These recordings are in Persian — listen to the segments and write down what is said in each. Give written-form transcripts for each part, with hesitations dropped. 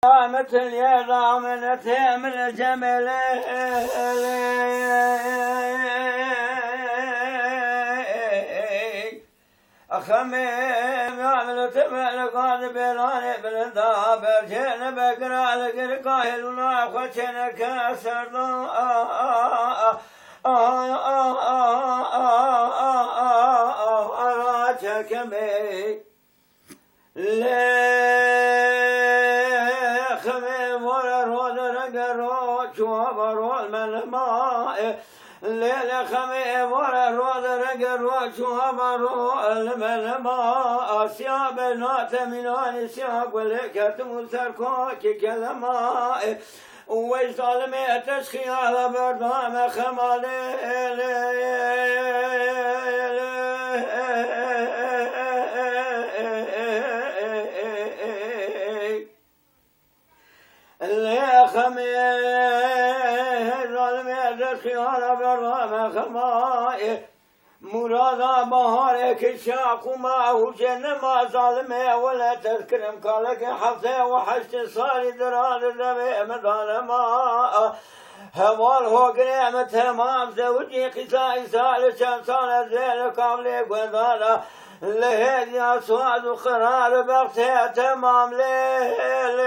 قامت اليرام نتيم الجمل أخميم يعمل تمل قاد بلاني بالداب جينا بقرا لقر قاهلنا خشنا كسر أراجك مي ليلة خميم ورا روض رقر وشوامرو الملما أسياب نات منان سياب ولكت مسركوك كلما ويظلمي تشخي على بردام خمالي اللي خميم خيار برام خماي مرادا بهار كشاق وما جن ما ظالمه ولا تذكرم قالك حفظه وحشت صار دراد النبي مظالما هوال هو قريم تمام زوجي قصاء سال شان صار زين قبل قدالا لهدي اصوات وخرار بغتي تمام ليل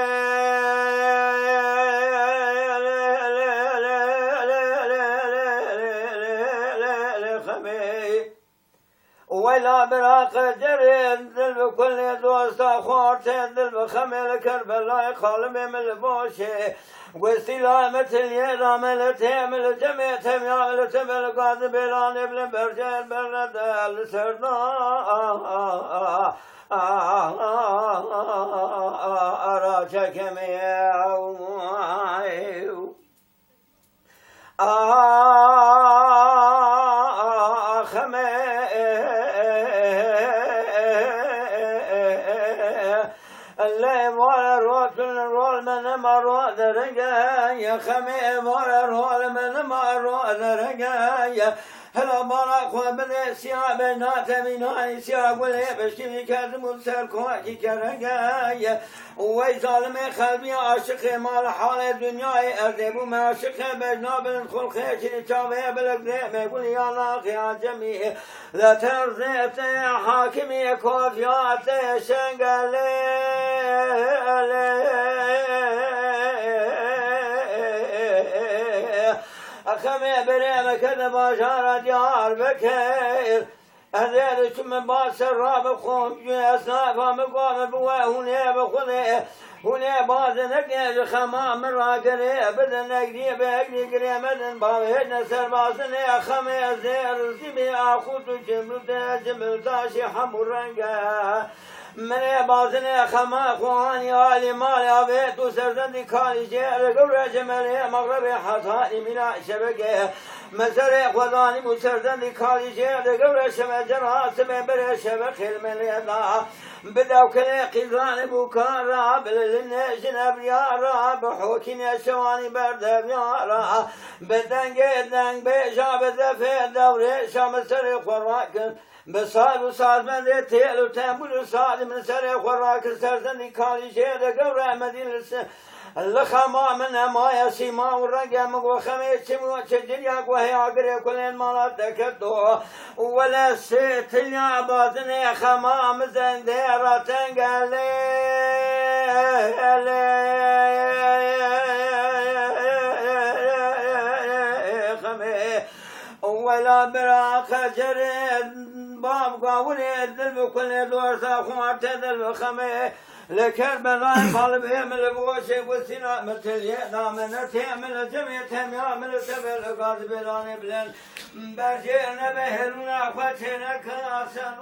ولا براق جرين ذل بكل دوست خوارتين ذل بخمل كربلاء خالمي من البوشي واستلامة اليرام التيم الجميتهم يعمل تبل قاد بلان ابن برجين برد السرنا أراجك مياو مايو اللي مور الروت الرول من مرو درجايا خمي مور الرول من مرو درجايا هلا براق وبن سياب نات من سياب ولا بشتي كذب سركوكي كرجايا ويظلم قلبي عاشق مال حال الدنيا أذب ما عاشق بجناب الخلق شريطه بلغ ما يقول يا الله يا جميع لا ترضيت يا حاكمي كوفيات شنقلي أخمي بريم كذب أشار ديار بكير أذيرك من باس الراب خوم أصناف مقام بواه هنا بخذي هنا باز نقيج خمام راقري بدن نقري بأقري قري مدن باوهدنا سرباسني أخمي أزير سبي أخوت جمل تاشي حمر رنقا من بازني خما خواني آلي مالي أبيت وسردندي كالي جير قبر جمالي مغربي حطاني من شبكه مسري خذاني وسردندي كالي جير قبر شمجر سمي بر شبك المليضا بدأو كلي قيزاني بوكارا بللنجن أبيارا بحوكين شواني برد أبيارا بدنگ دنگ بيجا بدفع دوري شامسري خراك بصار وصار من تيل وتنبول وصار من سر خراك سرزني كالي جير قبر مدينة الخما من ما يسيما والرقم وخميس وشجرياك وهي عقري كل المالات دكتو ولا سيت اللي باطني خما مزن ديرة تنقلي ولا براق جريد باب قاولي الذل بكل دور ساخوات ذل خمي لكربلاء قلبهم البوشي والسناء مثل يدام نتيم الجميع يعمل سبل قاد بلان بلن برجينا بهلنا فتنا كاسر